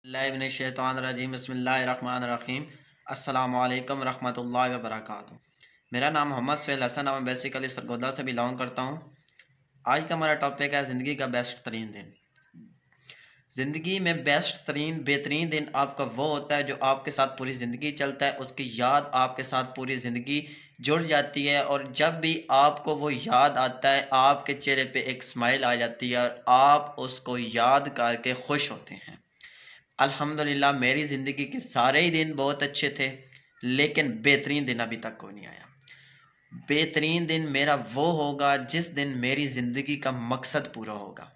बिस्मिल्लाहिर्रहमानिर्रहीम बिस्मिल्लाहिर्रहमानिर्रहीम अस्सलामु अलैकुम रहमतुल्लाहि व बरकातुहू। मेरा नाम मोहम्मद सुहेल हसन और मैं बेसिकली सरगोदा से बिलोंग करता हूँ। आज का हमारा टॉपिक है ज़िंदगी का बेस्ट तरीन दिन। ज़िंदगी में बेस्ट तरीन बेहतरीन दिन आपका वो होता है जो आपके साथ पूरी ज़िंदगी चलता है, उसकी याद आपके साथ पूरी ज़िंदगी जुड़ जाती है और जब भी आपको वो याद आता है आपके चेहरे पे एक स्माइल आ जाती है और आप उसको याद करके खुश होते हैं। अल्हम्दुलिल्लाह मेरी ज़िंदगी के सारे ही दिन बहुत अच्छे थे, लेकिन बेहतरीन दिन अभी तक कोई नहीं आया। बेहतरीन दिन मेरा वो होगा जिस दिन मेरी ज़िंदगी का मकसद पूरा होगा।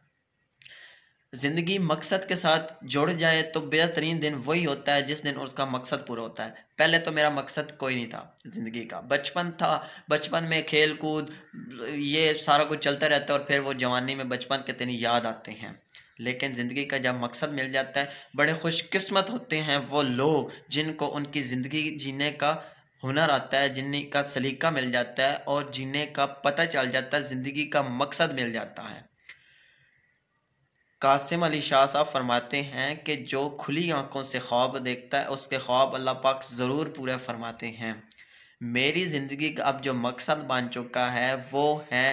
ज़िंदगी मकसद के साथ जुड़ जाए तो बेहतरीन दिन वही होता है जिस दिन उसका मकसद पूरा होता है। पहले तो मेरा मकसद कोई नहीं था ज़िंदगी का, बचपन था। बचपन में खेल कूद ये सारा कुछ चलता रहता है और फिर वो जवानी में बचपन के दिन याद आते हैं। लेकिन ज़िंदगी का जब मकसद मिल जाता है, बड़े खुशकिस्मत होते हैं वो लोग जिनको उनकी ज़िंदगी जीने का हुनर आता है, जीने का सलीका मिल जाता है और जीने का पता चल जाता है, ज़िंदगी का मकसद मिल जाता है। कासिम अली शाह साहब फरमाते हैं कि जो खुली आंखों से ख्वाब देखता है उसके ख्वाब अल्लाह पाक ज़रूर पूरे फरमाते हैं। मेरी ज़िंदगी का अब जो मकसद बन चुका है वो है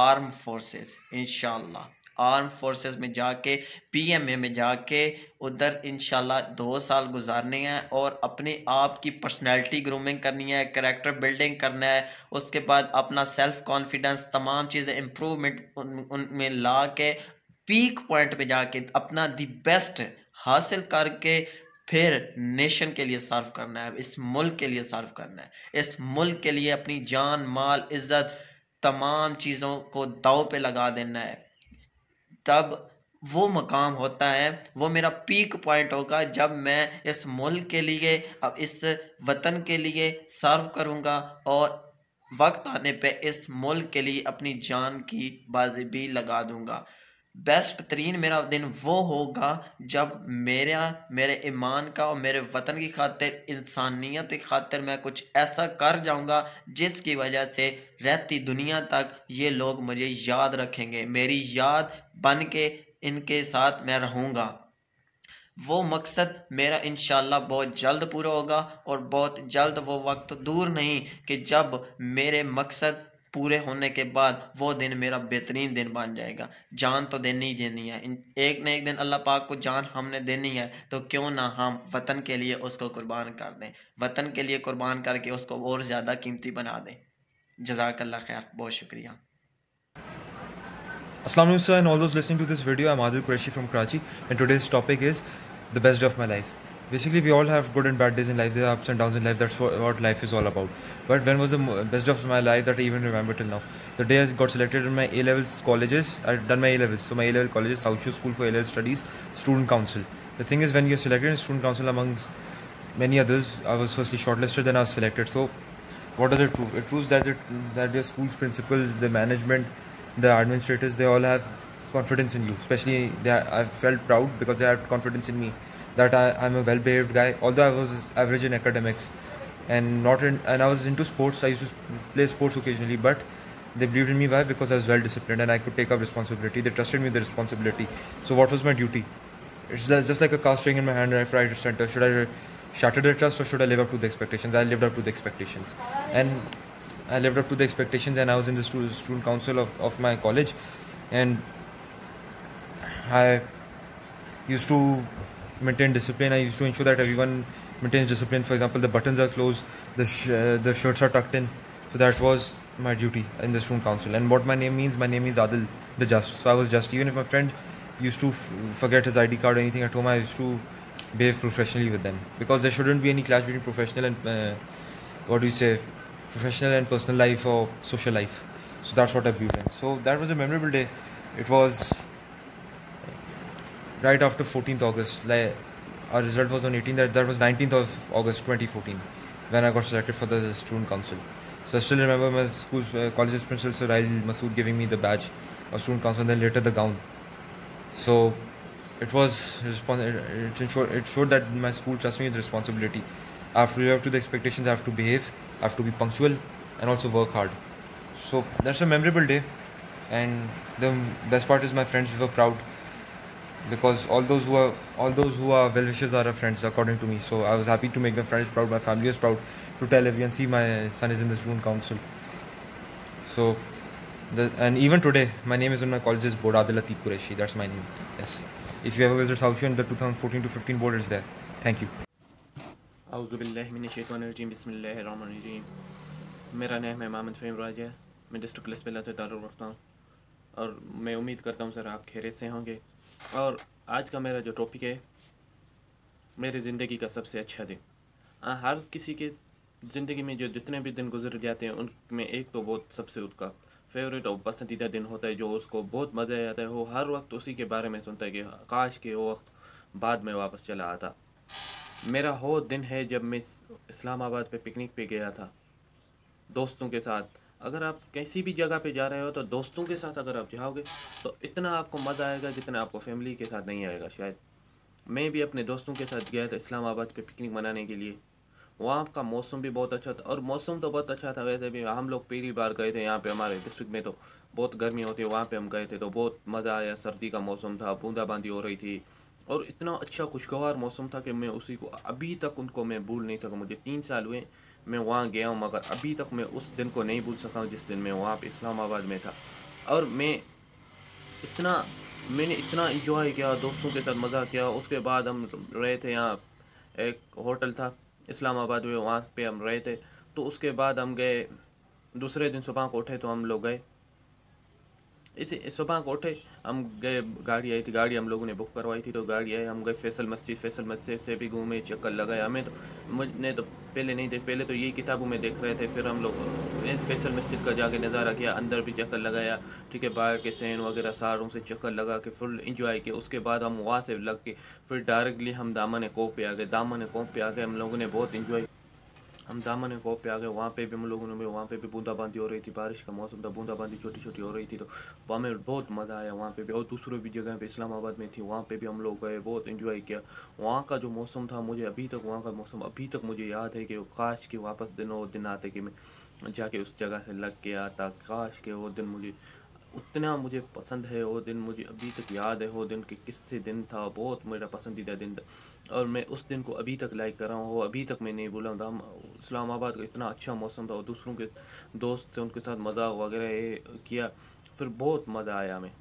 आर्म फोर्सेस। इंशाल्लाह आर्म फोर्सेस में जाके पीएमए में जाके उधर इंशाल्लाह 2 साल गुजारने हैं और अपने आप की पर्सनैलिटी ग्रूमिंग करनी है, करैक्टर बिल्डिंग करना है। उसके बाद अपना सेल्फ कॉन्फिडेंस तमाम चीज़ें इम्प्रूवमेंट उनमें ला के पीक पॉइंट पे जाके अपना दी बेस्ट हासिल करके फिर नेशन के लिए सर्व करना है, इस मुल्क के लिए सर्व करना है, इस मुल्क के लिए अपनी जान माल इज़्ज़त तमाम चीज़ों को दांव पे लगा देना है। तब वो मकाम होता है, वो मेरा पीक पॉइंट होगा जब मैं इस मुल्क के लिए अब इस वतन के लिए सर्व करूँगा और वक्त आने पे इस मुल्क के लिए अपनी जान की बाजी भी लगा दूँगा। बेस्ट तरीन मेरा दिन वो होगा जब मेरे ईमान का और मेरे वतन की खातिर इंसानियत की खातिर मैं कुछ ऐसा कर जाऊंगा जिसकी वजह से रहती दुनिया तक ये लोग मुझे याद रखेंगे, मेरी याद बन के इनके साथ मैं रहूँगा। वो मकसद मेरा इंशाल्लाह बहुत जल्द पूरा होगा और बहुत जल्द वो वक्त दूर नहीं कि जब मेरे मकसद पूरे होने के बाद वो दिन मेरा बेहतरीन दिन बन जाएगा। जान तो देनी ही देनी है, एक न एक दिन अल्लाह पाक को जान हमने देनी है, तो क्यों ना हम वतन के लिए उसको कुर्बान कर दें, वतन के लिए कुर्बान करके उसको और ज़्यादा कीमती बना दें। जज़ाकल्लाह खैर, बहुत शुक्रिया। Assalamu alaikum sir and all those listening to this video. I'm Adil Qureshi from Karachi and today's topic is the best day of my life. Basically we all have good and bad days in life, there are ups and downs in life, that's what life is all about. But when was the best day of my life that I even remember till now? The day I got selected in my A-levels colleges. I had done my A-levels, so my A-level colleges, South Shore School for A-level Studies, Student Council. The thing is when you're selected in Student Council amongst many others, I was firstly shortlisted, then I was selected. So what does it prove? It proves that your school's principals, the management, the administrators, they all have confidence in you. Especially I felt proud because they had confidence in me that I'm a well-behaved guy. Although I was average in academics and I was into sports. I used to play sports occasionally, but they believed in me. Why? Because I was well-disciplined and I could take up responsibility. They trusted me with the responsibility. So what was my duty? It's just like a car string in my hand, right, right center. Should I shatter the trust or should I live up to the expectations? I lived up to the expectations, and I lived up to the expectations, and I was in the student council of my college, and I used to maintain discipline. I used to ensure that everyone maintains discipline. For example, the buttons are closed, the shirts are tucked in. So that was my duty in the student council. And what my name means Adil, the Just. So I was just. Even if my friend used to forget his ID card or anything at home, I used to behave professionally with them, because there shouldn't be any clash between professional and professional and personal life or social life. So that's what I believed in. So that was a memorable day. It was right after 14th August. Like, our result was on 18th. That was 19th of August 2014 when I got selected for the student council. So I still remember my school's college's principal, Sir Rail Masood, giving me the badge of student council and then later the gown. So it showed that my school trusts me with responsibility. I have to live up to the expectations, I have to behave, I have to be punctual and also work hard. So that's a memorable day, and the best part is my friends were proud. because all those who are well wishers are our friends according to me. So I was happy to make my friends proud, my family was proud, to tell everyone, see, my son is in the student council. So and even today my name is in my college is Board Adil Latif Qureshi. That's my name. Yes. If you ever visit South in the 2014 to 15 board is there. Thank you. औज़ुबिल्लाहिमिनश्शैतानिर्रजीम बिस्मिल्लाहिर्रहमानिर्रहीम। मेरा नाम है मोहम्मद फ़हीम राज है। मैं district लिस्बेला से ताल्लुक़ रखता हूँ और मैं उम्मीद करता हूँ सर आप खैरियत से होंगे। और आज का मेरा जो टॉपिक है, मेरी ज़िंदगी का सबसे अच्छा दिन। हर किसी के ज़िंदगी में जो जितने भी दिन गुजर जाते हैं उनमें एक तो बहुत सबसे उसका फेवरेट और पसंदीदा दिन होता है, जो उसको बहुत मज़ा आता है। वो हर वक्त उसी के बारे में सुनता है कि काश के वो वक्त बाद में वापस चला आता। मेरा वो दिन है जब मैं इस्लामाबाद पे पिकनिक पे गया था दोस्तों के साथ। अगर आप किसी भी जगह पे जा रहे हो तो दोस्तों के साथ अगर आप जाओगे तो इतना आपको मज़ा आएगा जितना आपको फैमिली के साथ नहीं आएगा शायद। मैं भी अपने दोस्तों के साथ गया था इस्लामाबाद पे पिकनिक मनाने के लिए। वहाँ का मौसम भी बहुत अच्छा था, और मौसम तो बहुत अच्छा था। वैसे भी हम लोग पहली बार गए थे यहाँ पे, हमारे डिस्ट्रिक्ट में तो बहुत गर्मी होती है, वहाँ पे हम गए थे तो बहुत मज़ा आया। सर्दी का मौसम था, बूंदाबांदी हो रही थी और इतना अच्छा खुशगवार मौसम था कि मैं उसी को अभी तक उनको मैं भूल नहीं सका। मुझे 3 साल हुए मैं वहाँ गया हूँ, मगर अभी तक मैं उस दिन को नहीं भूल सका हूँ जिस दिन मैं वहाँ पे इस्लामाबाद में था। और मैंने इतना इंजॉय किया, दोस्तों के साथ मज़ा किया। उसके बाद हम रहे थे यहाँ, एक होटल था इस्लामाबाद में, वहाँ पे हम रहे थे। तो उसके बाद हम गए, दूसरे दिन सुबह को उठे तो हम लोग गए, इसी सुबह को उठे हम गए, गाड़ी आई थी, गाड़ी हम लोगों ने बुक करवाई थी तो गाड़ी आई, हम गए फैसल मस्जिद से भी घूमे, चक्कर लगाया। मुझने तो पहले नहीं देख, पहले तो यही किताबों में देख रहे थे। फिर हम लोग फैसल मस्जिद का जाके नज़ारा किया, अंदर भी चक्कर लगाया, ठीक है, बाहर के सैन वगैरह सारों से चक्कर लगा के फुल इंजॉय किया। उसके बाद हम वहाँ से लग के फिर डायरेक्टली हम दामन कोप पे आ गए। दामन कोप पे आ गए हम लोगों ने बहुत इंजॉय। हम दामन कोप पे आ गए, वहाँ पे भी हम लोगों ने भी, वहाँ पे भी बूंदाबांदी हो रही थी, बारिश का मौसम था, बूंदाबांदी छोटी छोटी हो रही थी। तो वहाँ में बहुत मज़ा आया वहाँ पे भी। और दूसरों भी जगह पे इस्लामाबाद में थी, वहाँ पे भी हम लोग गए, बहुत इन्जॉय किया। वहाँ का जो मौसम था, मुझे अभी तक वहाँ का मौसम अभी तक मुझे याद है कि काश कि वापस वो दिन आते कि मैं जाके उस जगह से लग के आता। काश के वो दिन मुझे उतना मुझे पसंद है, वो दिन मुझे अभी तक याद है। वो दिन कि किससे दिन था, बहुत मेरा पसंदीदा दिन था और मैं उस दिन को अभी तक लाइक कर रहा हूँ। वो अभी तक मैं नहीं भूला था। हम इस्लामाबाद का इतना अच्छा मौसम था और दूसरों के दोस्त थे, उनके साथ मज़ा वगैरह ये किया, फिर बहुत मज़ा आया हमें।